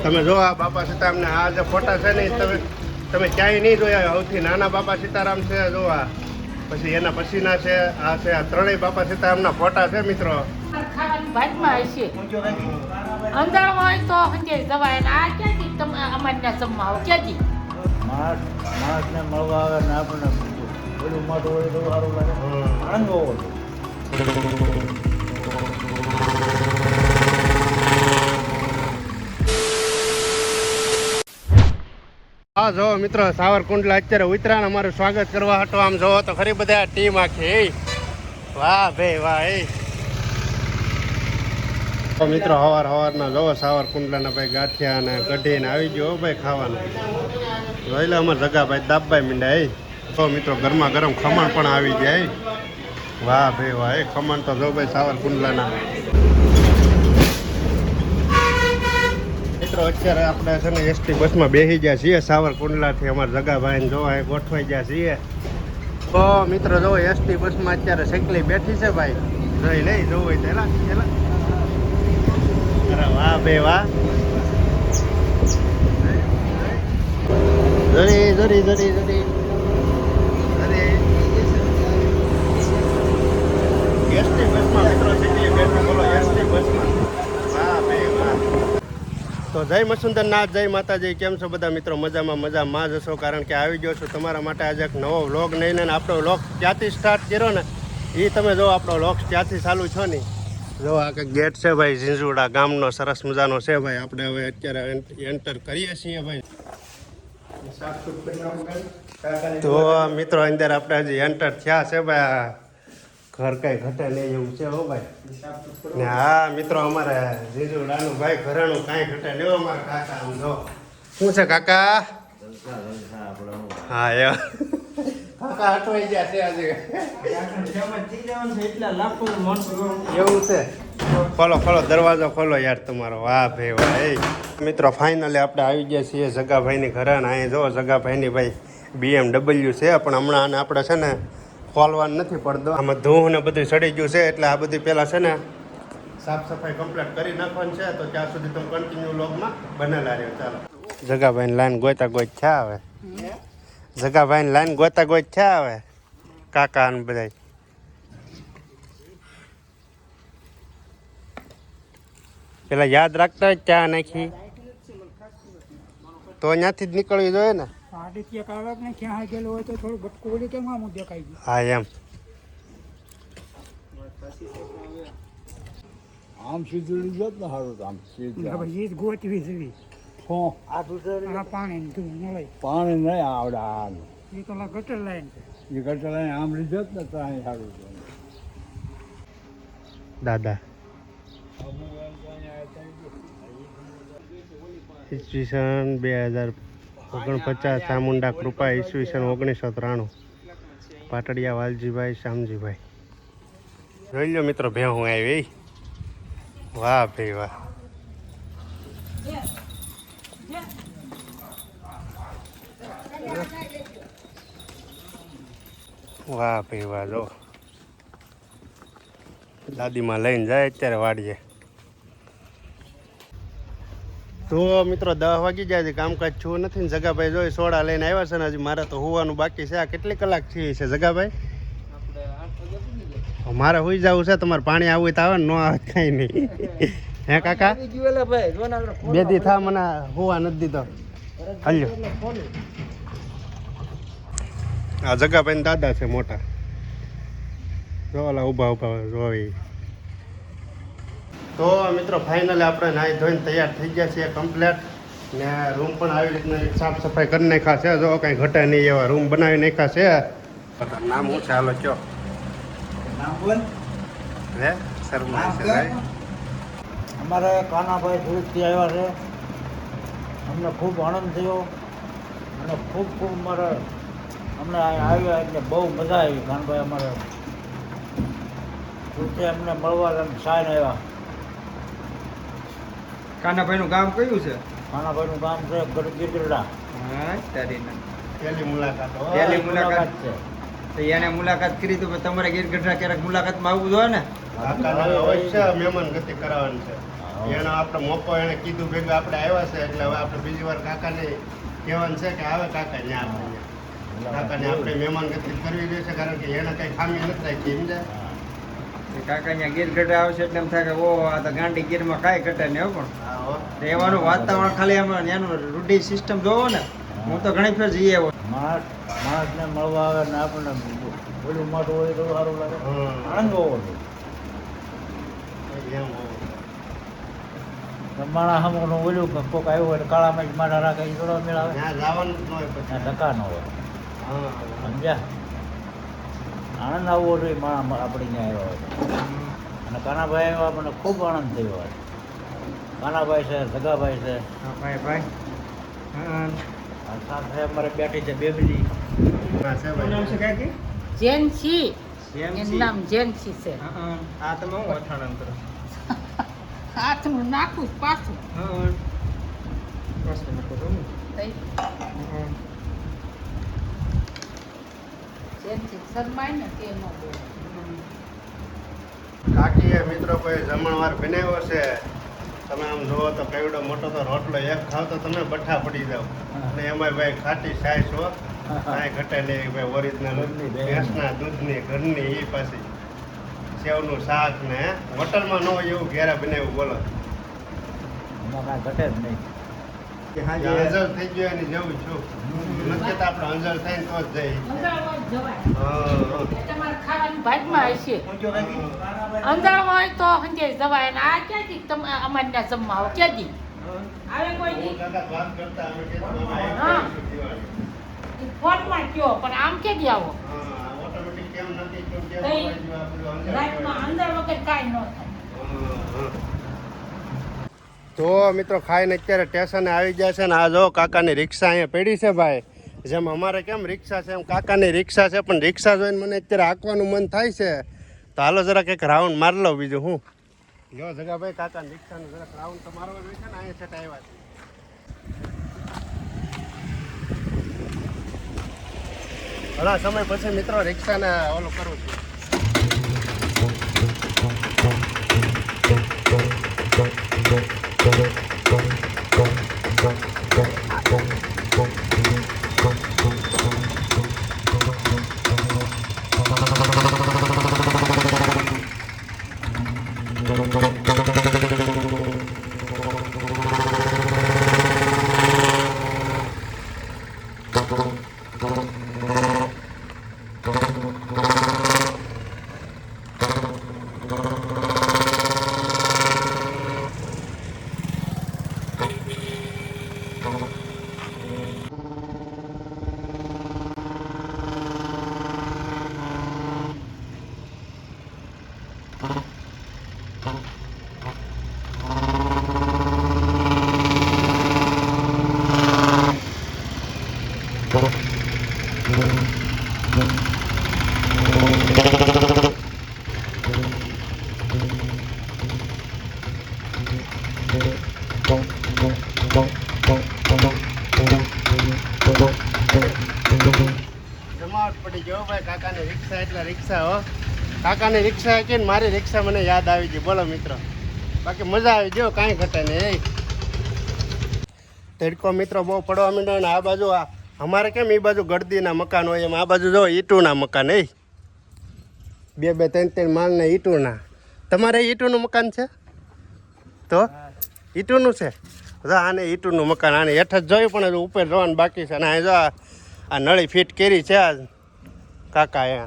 તમે જો આ બાપા સીતારામને આ જે ફોટા છે ને તમે ક્યાંય નહીં જોયા. સૌથી નાના બાપા સીતારામ છે જો આ, પછી એના પછીના છે આ છે. આ ત્રણેય બાપા સીતારામના ફોટા છે મિત્રો. ભાતમાં હશે અંધારું હોય તો સંજય દવાય આ ક્યાંથી તમે અમારી જમવા આવો ક્યાંથી માણસને મળવા આવે ને આપણને બધું મોટું હોય તો સારું લાગે. આનંદ હોવો હા જો મિત્રો સાવરકુંડલા અત્યારે ઉતરાણ અમારું સ્વાગત કરવા હતો. આમ જોવો તો ખરી બધા ટીમ આખી. વાહ ભાઈ વાહ. તો મિત્રો હવારના જોવો સાવરકુંડલાના ભાઈ ગાંઠિયા અને કઢીને આવી ગયો ભાઈ ખાવાનું. જોઈ લે અમારે જગાભાઈ દાબભાઈ મીંડા. તો મિત્રો ગરમા ગરમ ખમણ પણ આવી જાય. વાહ ભાઈ વાહ. ખમણ તો જો ભાઈ સાવરકુંડલાના. મિત્રો અત્યારે આપણે છે ને એસટી બસમાં બેસી ગયા છીએ સાવરકુંડલાથી. અમારા જગાભાઈને જોવા ગોઠવાઈ ગયા છીએ. તો મિત્રો જો એસટી બસમાં અત્યારે સાયકલી બેઠી છે ભાઈ. જોઈ લઈ જોવું હોય તો એલા અરે વાહ બે વાહ. જરી જરી જરી જરી એસટી બસમાં મિત્રો સાયકલી બેઠી. બોલો એસટી બસમાં. વાહ બે વાહ. તો જય મસુંદરનાથ, જય માતાજી. કેમ છો બધા મિત્રો? મજામાં જ હશો, કારણ કે આવી ગયો છું તમારા માટે આજે એક નવો વ્લોગ લઈને. આપણો વ્લોગ ત્યાંથી સ્ટાર્ટ કર્યો ને એ તમે જો આપણો વ્લોગ ત્યાંથી ચાલુ છો ને. જો આ કંઈક ગેટ છે ભાઈ ઝીંઝુડા ગામનો, સરસ મજાનો છે ભાઈ. આપણે હવે અત્યારે એન્ટર કરીએ છીએ ભાઈ. તો મિત્રો અંદર આપણે હજી એન્ટર થયા છે ભાઈ. ઘર કઈ ઘટે નહીં એવું છે હો ભાઈ. ને હા મિત્રો અમારે જીજુડાનું ભાઈ ઘરેણું કાંઈ ઘટે નહીં અમારા કાકા. આમ જો શું છે કાકા? હા એ કાકા અટવાઈ ગયા છે આજે. એવું છે? ખોલો દરવાજો ખોલો યાર તમારો. વાહ ભાઈ વાહ. મિત્રો ફાઇનલી આપણે આવી ગયા છીએ જગાભાઈની ઘરે. ને અહીં જો જગાભાઈની ભાઈ BMW છે, પણ હમણાં આપણે છે ને ખોલવાનું નથી પડતો. આમાં ધૂળ ને બધું સડી ગયું છે, એટલે આ બધી પહેલાં છે ને સાફ સફાઈ કમ્પ્લીટ કરી નાખવાની છે. તો ત્યાં સુધી તમે કન્ટિન્યુ વ્લોગમાં બનેલા રહ્યો. ચાલો. જગાભાઈની લાઈન ગોતા ગોત છે આવે. જગાભાઈની લાઈન ગોતા ગોત છે આવે. કાકા ને બધા પેલા યાદ રાખતા હોય ચા નાખી તો અહીંયાથી જ નીકળવી જોઈએ ને. હા એમ. આમ સીધું લીધો જ ને સારું. આમ સીધું ગોઠવી જવી. પાણી નહીં આવડે. આમ ગટર લાઈન આમ લીધો જ ને તો અહીં સારું. દાદા ઈસવીસન 2049 ચામુંડા કૃપા ઈસવીસન 1993 પાટડિયા વાલજીભાઈ શામજીભાઈ. જોઈ લો મિત્રો ભે હું આવી. વાહ ભાઈ વાહ. વાહ ભાઈ વાહ. જો દાદીમાં લઈને જાય અત્યારે વાડીએ. તો મિત્રો 10 વાગી જાય છે, કામકાજ છું નથી ને. જગાભાઈ જોઈ સોડા લઈને આવ્યા છે ને. હજી મારે તો હોવાનું બાકી છે. આ કેટલી કલાક થઈ છે જગાભાઈ? મારે હોઈ જવું છે. તમારે પાણી આવવું હોય તો આવે ને, ન આવે કાંઈ નહીં. હે કાકા? બે દી થા મને હોવા નથી દીધો. હાલ્યો. આ જગાભાઈ દાદા છે મોટા. જો ઓલા ઊભા જોઈ. તો મિત્રો ફાઇનલી આપણે નાહી ધોઈને તૈયાર થઈ ગયા છીએ કમ્પ્લેટ. ને રૂમ પણ આવી રીતના સાફ સફાઈ કરી નાખ્યા છે. જો કાંઈ ઘટે નહીં એવા રૂમ બનાવી નાખ્યા છે. નામ શું છે? હાલો કયો નામ બોલ. હે શર્મા છે ભાઈ. અમારે કાનાભાઈ સુરતથી આવ્યા છે. અમને ખૂબ આનંદ થયો અને ખૂબ અમારે અમને આવ્યા એટલે બહુ મજા આવી. કાનભાઈ અમારે સુરતથી અમને મળવા સાઈન આવ્યા. કાનાભાઈનું ગામ કયું છે? કાનાભાઈનું ગામ છે ગીરગઢડા. હા તારી પહેલી મુલાકાત છે. તો એને મુલાકાત કરી તો તમારે ગીરગઢડા ક્યારેક મુલાકાતમાં આવવું જોઈએ ને. અવશ્ય મહેમાન ગતિ કરાવવાની છે. એનો આપણે મોકો એને કીધું ભેગું આપણે આવ્યા છે એટલે હવે આપણે બીજી વાર કાકાને કહેવાનું છે કે આવે કાકા ત્યાં આપણે કાકાને આપણે મહેમાન ગતિ કરવી જોઈએ છે કારણ કે એને કઈ ખામી નથી રાખી સમજાય કાકા અહીંયા ગીર ઘટે આવશે એટલે એમ થાય કે ઓ આ તો ગાંડી ગીરમાં કાંઈ ઘટે નહીં પણ હા હો. રહેવાનું વાતાવરણ ખાલી આમાં એનું રૂઢિ સિસ્ટમ જોવો ને હું તો ઘણી ફેર જઈ આવ્યો માણસને મળવા આવે ને આપણને ઓલું મોટું હોય તો સારું લાગે હમ. આનંદ હોવો જોઈએ એમ હોવું. માણા હમણાં ઓલું કોક આવ્યું હોય કાળામાં જ મારા રાખે એ થોડો મેળ આવે ત્યાં જવાનું જ ન હોય પછી ત્યાં ટકા ન હોય હા સમજ્યા આનંદ આવવો જોઈએ માણા આપણે ત્યાં આવ્યા હોય અને કાનાભાઈ આવ્યા મને ખૂબ આનંદ થયો હોય કાનાભાઈ છે સગાભાઈ છે હા ભાઈ ભાઈ હા આ સાથે અમારે બેઠી છે બેબલી હા, છે શું નામ છે ભાઈ. કાકી જેન્સી જેન્સી. એનું નામ જેન્સી છે હા આ તમે હું અથાણન કરો હાથનું નાખું પાછું હા બસ નાખો તો હું જેન્સી શરમાય ને તે ન બોલે કાકીએ મિત્રો કોઈ જમણવાર બનાવ્યો છે તમે આમ જુઓ તો કેવડો મોટો તો રોટલો એક ખાવ તો તમે બઠ્ઠા પડી જાવ અને એમાં ભાઈ ખાટી છાશ હો કાંઈ ઘટે નહીં ભાઈ ઓરિજિનલ ઘરની દહીં. ભેંસના દૂધની ઘરની એ પાછી સેવનું શાક ને હોટલમાં ન હોય એવું ઘેરા બનાવ્યું બોલો એમાં કાંઈ ઘટે જ નહીં ત્યાં અંજળ થઈ ગયો એની જેવું છું નથી કહેતા આપણે અંજળ થાય ને તો જ જઈ અંધારું જવાય હા એ તમારે ખાવાની ભાગમાં હશે હા. અંધારું હોય તો સંજય જવાય ને આ ક્યાંથી તમે અમારે ત્યાં જમવા આવો ક્યાંથી આવે કોઈ હું નહીં કાકા વાત કરતા અમે કીધું અમે હા. આવીશું દિવાળી. ફોનમાં કયો પણ આમ ક્યાંથી આવો હા, automatic કેમ નથી કેમ કેમ કઈ? હોય જો આ બધું અંજળ રાતમાં હોય. અંદર વગર કાંઈ ન થાય તો મિત્રો ખાઈને અત્યારે સ્ટેશને આવી ગયા છે ને આ જો કાકાની રિક્ષા અહીંયા પડી છે ભાઈ જેમ અમારે કેમ રિક્ષા છે એમ કાકાની રિક્ષા છે પણ રિક્ષા જોઈને મને અત્યારે હાંકવાનું મન થાય છે તો હાલો જરાક એક રાઉન્ડ મારી લઉં બીજું હું જો જગાભાઈ કાકાની રિક્ષાનું જરાક રાઉન્ડ તો મારવા જોઈએ છે ને અહીંયા સેટ આવ્યા છે ઘણા સમય પછી મિત્રો રિક્ષાને ઓલું કરું છું જમાવટ પડી ગયો ભાઈ કાકાની રિક્ષા એટલે રિક્ષા હો કાકાની રિક્ષા કે ને મારી રિક્ષા મને યાદ આવી ગઈ બોલો મિત્રો બાકી મજા આવી ગયો કાંઈ ઘટે નહીં તડકો મિત્રો બહુ પડવા માંડ્યો ને આ બાજુ અમારે કેમ એ બાજુ ગળદીના મકાન હોય એમ આ બાજુ જો ઈંટુના મકાન એ બે બે ત્રણ ત્રણ માળના ઈંટુના તમારે ઈંટુનું મકાન છે તો ઈંટુનું છે જો આને ઈંટુનું મકાન આને હેઠ જ જોયું પણ હજુ ઉપર જવાનું બાકી છે અને આ જો આ નળી ફિટ કરી છે આ કાકા એ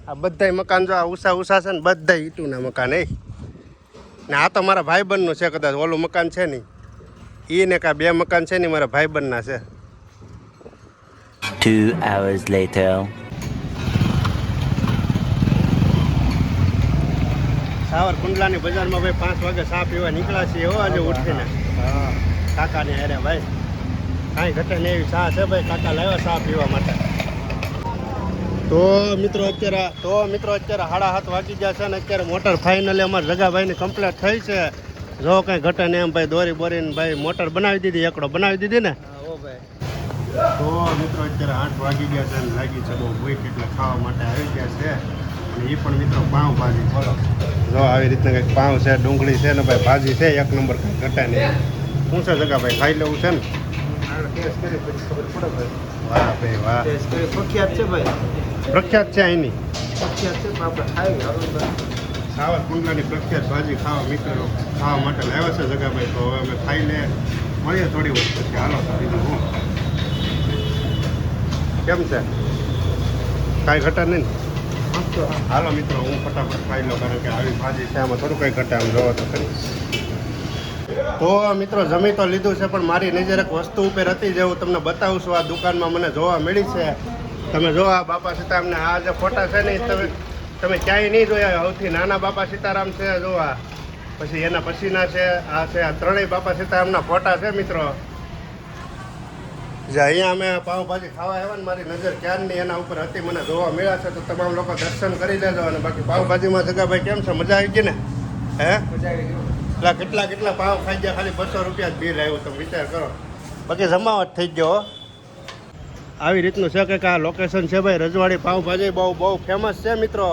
આ બધાય મકાન જો આ ઉષા છે ને બધા ઈંટુના મકાન એ ને આ તો મારા ભાઈબંધનું છે કદાચ ઓલું મકાન છે નહીં એ ને કાં બે મકાન છે ને મારા ભાઈબંધના છે 2 hours later. સાવરકુંડલાની બજારમાં ભાઈ 5 વાગે ચા પીવા નીકળ્યા છીએ હો આજે ઉઠીને કાકાને અરે ભાઈ કાંઈ ઘટે નહીં એવી ચા છે ભાઈ કાકા લાવ્યા ચા પીવા માટે તો મિત્રો અત્યારે 7:30 વાગી ગયા છે ને અત્યારે મોટર ફાઇનલી અમારા જગાભાઈની કમ્પ્લીટ થઈ છે જો કંઈ ઘટે નહીં એમ ભાઈ દોરી બોરીને ભાઈ મોટર બનાવી દીધી એકડો બનાવી દીધી ને ઓ ભાઈ તો મિત્રો અત્યારે 8 વાગી ગયા છે અને લાગી છે બહુ ભૂખ એટલે ખાવા માટે આવી ગયા છે એ પણ મિત્રો પાઉંભાજી બોલો જો આવી રીતના કંઈક પાઉં છે ડુંગળી છે ને ભાઈ ભાજી છે એક નંબર કંઈ ઘટે નહીં શું છે જગા ભાઈ ખાઈ લેવું છે ને ટેસ્ટ કરી પછી ખબર પડે ભાઈ. વાહ ભાઈ વાહ ટેસ્ટ કરી પ્રખ્યાત છે ભાઈ, પ્રખ્યાત છે અહીંની પ્રખ્યાત છે પણ આપણે ખાઈ હાલો ભાઈ. સાવર કુંડલાની પ્રખ્યાત ભાજી ખાવા મિત્રો ખાવા માટે લાવ્યા છે જગાભાઈ તો હવે અમે ખાઈ લે મળીએ થોડી વાર પછી હાલો બીજું હું કેમ છે કાંઈ ઘટે નહીં ને? મસ્ત. હાલો મિત્રો હું ફટાફટ ખાઈ લઉં કારણ કે આવી ભાજી છે આમાં થોડું કંઈ ઘટે આમ જોવો તો ખરી તો મિત્રો જમી તો લીધું છે પણ મારી નજર એક વસ્તુ ઉપર હતી જેવું તમને બતાવું છું આ દુકાનમાં મને જોવા મળી છે તમે જો આ બાપા સીતારામને આ જે ફોટા છે ને તમે ક્યાંય નહીં જોયા સૌથી નાના બાપા સીતારામ છે જોવા પછી એના પછીના છે આ છે આ ત્રણેય બાપા સીતારામના ફોટા છે મિત્રો જે અહીંયા અમે પાવભાજી ખાવા આવ્યા ને મારી નજર ક્યારની એના ઉપર હતી મને જોવા મળ્યા છે તો તમામ લોકો દર્શન કરી લેજો અને બાકી પાવભાજીમાં જગાભાઈ કેમ છે મજા આવી ગઈ ને હે એટલે કેટલા પાવ ખાઈ ગયા ખાલી 200 રૂપિયા જ બિલ આવ્યું તમે વિચાર કરો બાકી જમાવટ થઈ ગયો આવી રીતનું છે કે આ લોકેશન છે ભાઈ રજવાડી પાવભાજી બહુ ફેમસ છે મિત્રો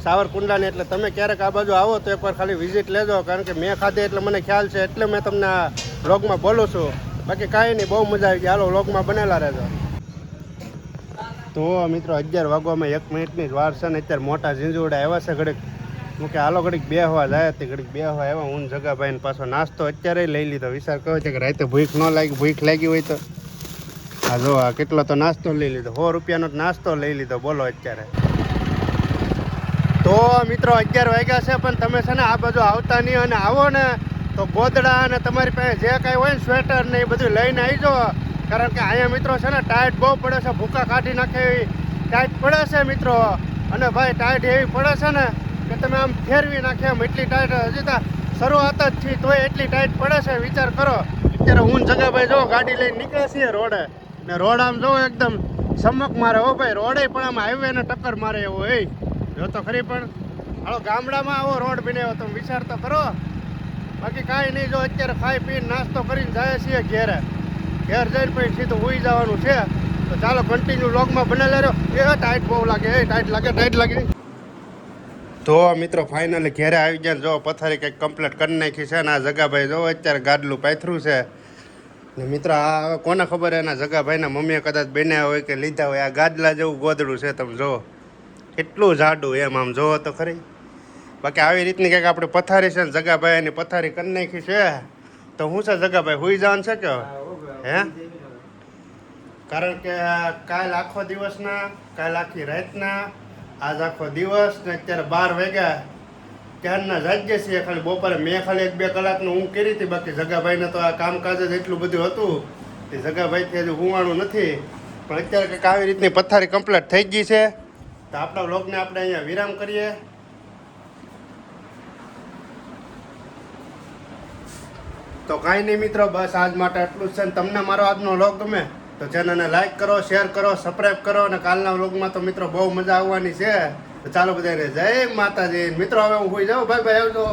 સાવરકુંડલાની એટલે તમે ક્યારેક આ બાજુ આવો તો એકવાર ખાલી વિઝિટ લેજો કારણ કે મેં ખાધી એટલે મને ખ્યાલ છે એટલે મેં તમને આ વ્લોગમાં બોલું છું બાકી કાંઈ નહીં બહુ મજા આવી ગઈ હાલો વ્લોગમાં બનેલા રહેજો તો મિત્રો 11 વાગવામાં 1 મિનિટની જ વાર છે ને અત્યારે મોટા ઝીંઝુડા આવ્યા છે ઘડીક હું કે હાલો ઘડીક બેહવા જાય તે ઘડીક બેહવા આવ્યા હું જગાભાઈને પાછો નાસ્તો અત્યારે લઈ લીધો વિચાર કર્યો છે કે રાતે ભૂખ ન લાગી ભૂખ લાગી હોય તો હા જો આ કેટલો તો નાસ્તો લઈ લીધો 100 રૂપિયાનો નાસ્તો લઈ લીધો બોલો અત્યારે તો મિત્રો 11 વાગ્યા છે પણ તમે છે ને આ બાજુ આવતા નહીં અને આવો ને તો ગોદડા અને તમારી પાસે જે કાંઈ હોય ને સ્વેટર ને એ બધું લઈને આવી જાઓ કારણ કે અહીંયા મિત્રો છે ને ટાઈટ બહુ પડે છે ભૂકા કાઢી નાખે એવી ટાઈટ પડે છે મિત્રો અને ભાઈ ટાઈટ એવી પડે છે ને કે તમે આમ ફેરવી નાખે એમ એટલી ટાઈટ હજી તો શરૂઆત જ છે તોય એટલી ટાઈટ પડે છે વિચાર કરો અત્યારે હું જગાભાઈ જો ગાડી લઈને નીકળે છીએ રોડે ને રોડ આમ જો એકદમ ચમક મારે હો ભાઈ રોડે પણ આમ હાઈવે ને ટક્કર મારે એવો એ જો તો ખરી પણ હાલો ગામડામાં આવો રોડ બનાવ્યો તમે વિચાર તો કરો બાકી કાંઈ નહીં જો અત્યારે ખાઈ પીને નાસ્તો કરીને જાય છીએ ઘેર જઈને પછી સીધું હોઈ જવાનું છે તો ચાલો કન્ટિન્યુ વ્લોગમાં બનેલા રહ્યો એ ટાઈટ બહુ લાગે ટાઈટ લાગે તો મિત્રો ફાઇનલી ઘેરે આવી ગયા જો પથારી કંઈક કમ્પ્લીટ કરી નાખી છે ને આ જગાભાઈ જો અત્યારે ગાડલું પાથરું છે ને મિત્રો આ હવે કોને ખબર એના જગાભાઈના મમ્મીએ કદાચ બનાવ્યા હોય કે લીધા હોય આ ગાદલા જેવું ગોદડું છે તમે જો કેટલું જાડું એમ આમ જોવો તો ખરી બાકી આવી રીતની કંઈક આપણે પથારી છે ને જગાભાઈ એની પથારી કરી નાખી છે તો શું છે જગાભાઈ હુઈ જવાનું છે કે હે કારણ કે કાલ આખો દિવસના કાલ આખી રાતના આજ આખો દિવસ ને અત્યારે 12 વાગ્યા ક્યારના જાગીએ છીએ ખાલી બપોરે મેં ખાલી 1-2 કલાકનું ઊંઘ કરી હતી બાકી જગાભાઈને તો આ કામકાજ જ એટલું બધું હતું એ જગાભાઈથી હજુ ઊંઘવાનું નથી પણ અત્યારે કંઈક આવી રીતની પથારી કમ્પ્લીટ થઈ ગઈ છે તો આપણા વ્લોગને આપણે અહીંયા વિરામ કરીએ તો કાંઈ નહીં મિત્રો બસ આજ માટે આટલું જ છે ને તમને મારો આજનો વ્લોગ ગમે તો ચેનલને લાઈક કરો શેર કરો સબસ્ક્રાઈબ કરો અને કાલના વ્લોગમાં તો મિત્રો બહુ મજા આવવાની છે તો ચાલો બધાને જય માતાજી મિત્રો હવે હું હોઈ જાઉં ભાઈ આવજો